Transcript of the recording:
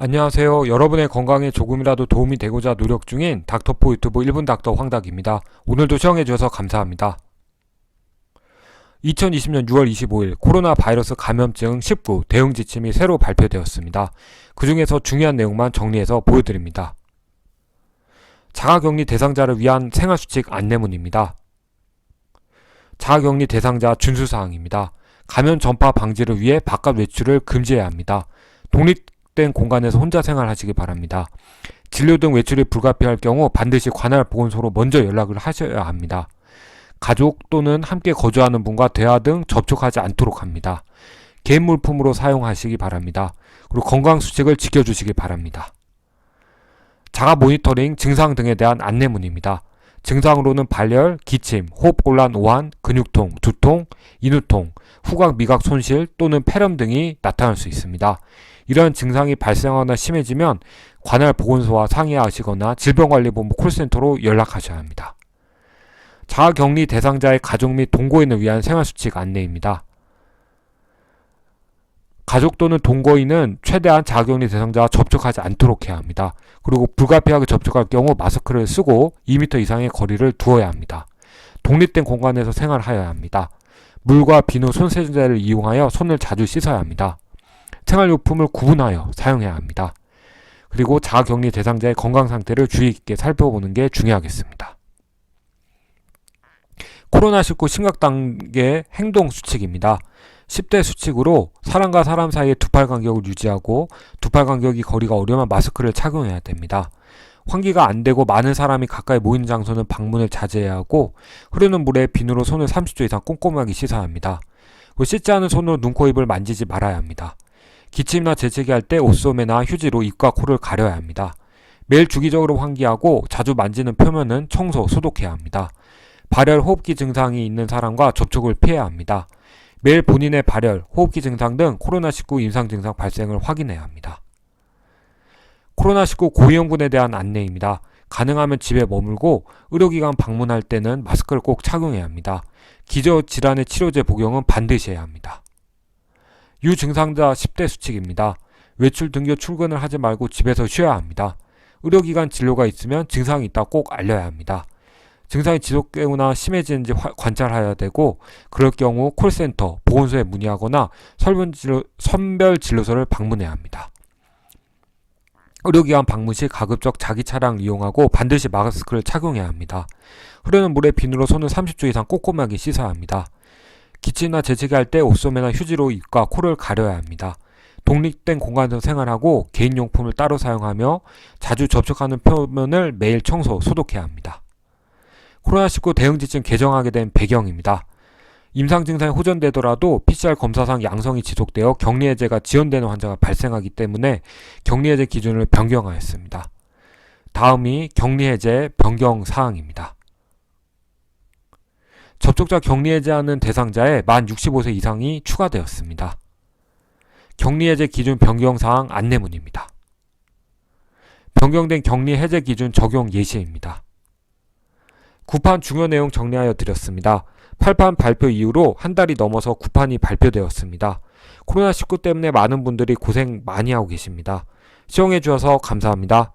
안녕하세요. 여러분의 건강에 조금이라도 도움이 되고자 노력 중인 닥터포 유튜브 1분 닥터 황닥입니다. 오늘도 시청해주셔서 감사합니다. 2020년 6월 25일 코로나 바이러스 감염증 19 대응 지침이 새로 발표되었습니다. 그 중에서 중요한 내용만 정리해서 보여드립니다. 자가격리 대상자를 위한 생활수칙 안내문입니다. 자가격리 대상자 준수사항입니다. 감염 전파 방지를 위해 바깥 외출을 금지해야 합니다. 독립된 공간에서 혼자 생활하시기 바랍니다. 진료 등 외출이 불가피할 경우 반드시 관할 보건소로 먼저 연락을 하셔야 합니다. 가족 또는 함께 거주하는 분과 대화 등 접촉하지 않도록 합니다. 개인 물품으로 사용하시기 바랍니다. 그리고 건강수칙을 지켜주시기 바랍니다. 자가 모니터링 증상 등에 대한 안내문입니다. 증상으로는 발열, 기침, 호흡곤란, 오한, 근육통, 두통, 인후통, 후각, 미각 손실 또는 폐렴 등이 나타날 수 있습니다. 이러한 증상이 발생하거나 심해지면 관할 보건소와 상의하시거나 질병관리본부 콜센터로 연락하셔야 합니다. 자가격리 대상자의 가족 및 동거인을 위한 생활수칙 안내입니다. 가족 또는 동거인은 최대한 자가격리 대상자와 접촉하지 않도록 해야 합니다. 그리고 불가피하게 접촉할 경우 마스크를 쓰고 2m 이상의 거리를 두어야 합니다. 독립된 공간에서 생활하여야 합니다. 물과 비누, 손세정제를 이용하여 손을 자주 씻어야 합니다. 생활용품을 구분하여 사용해야 합니다. 그리고 자가격리 대상자의 건강 상태를 주의 깊게 살펴보는 게 중요하겠습니다. 코로나19 심각단계 행동수칙입니다. 10대 수칙으로 사람과 사람 사이의 두 팔 간격을 유지하고 두 팔 간격이 거리가 어려우면 마스크를 착용해야 됩니다. 환기가 안 되고 많은 사람이 가까이 모이는 장소는 방문을 자제해야 하고 흐르는 물에 비누로 손을 30초 이상 꼼꼼하게 씻어야 합니다. 그리고 씻지 않은 손으로 눈, 코, 입을 만지지 말아야 합니다. 기침이나 재채기 할 때 옷소매나 휴지로 입과 코를 가려야 합니다. 매일 주기적으로 환기하고 자주 만지는 표면은 청소, 소독해야 합니다. 발열, 호흡기 증상이 있는 사람과 접촉을 피해야 합니다. 매일 본인의 발열, 호흡기 증상 등 코로나19 임상 증상 발생을 확인해야 합니다. 코로나19 고위험군에 대한 안내입니다. 가능하면 집에 머물고 의료기관 방문할 때는 마스크를 꼭 착용해야 합니다. 기저질환의 치료제 복용은 반드시 해야 합니다. 유증상자 10대 수칙입니다. 외출 등교 출근을 하지 말고 집에서 쉬어야 합니다. 의료기관 진료가 있으면 증상이 있다 꼭 알려야 합니다. 증상이 지속되거나 심해지는지 관찰해야 되고 그럴 경우 콜센터, 보건소에 문의하거나 선별진료소를 방문해야 합니다. 의료기관 방문 시 가급적 자기 차량을 이용하고 반드시 마스크를 착용해야 합니다. 흐르는 물에 비누로 손을 30초 이상 꼼꼼하게 씻어야 합니다. 기침이나 재채기 할 때 옷소매나 휴지로 입과 코를 가려야 합니다. 독립된 공간에서 생활하고 개인용품을 따로 사용하며 자주 접촉하는 표면을 매일 청소, 소독해야 합니다. 코로나19 대응지침 개정하게 된 배경입니다. 임상 증상이 호전되더라도 PCR 검사상 양성이 지속되어 격리해제가 지연되는 환자가 발생하기 때문에 격리해제 기준을 변경하였습니다. 다음이 격리해제 변경 사항입니다. 접촉자 격리해제하는 대상자에 만 65세 이상이 추가되었습니다. 격리해제 기준 변경 사항 안내문입니다. 변경된 격리해제 기준 적용 예시입니다. 9판 중요 내용 정리하여 드렸습니다. 8판 발표 이후로 한 달이 넘어서 9판이 발표되었습니다. 코로나19 때문에 많은 분들이 고생 많이 하고 계십니다. 시청해 주셔서 감사합니다.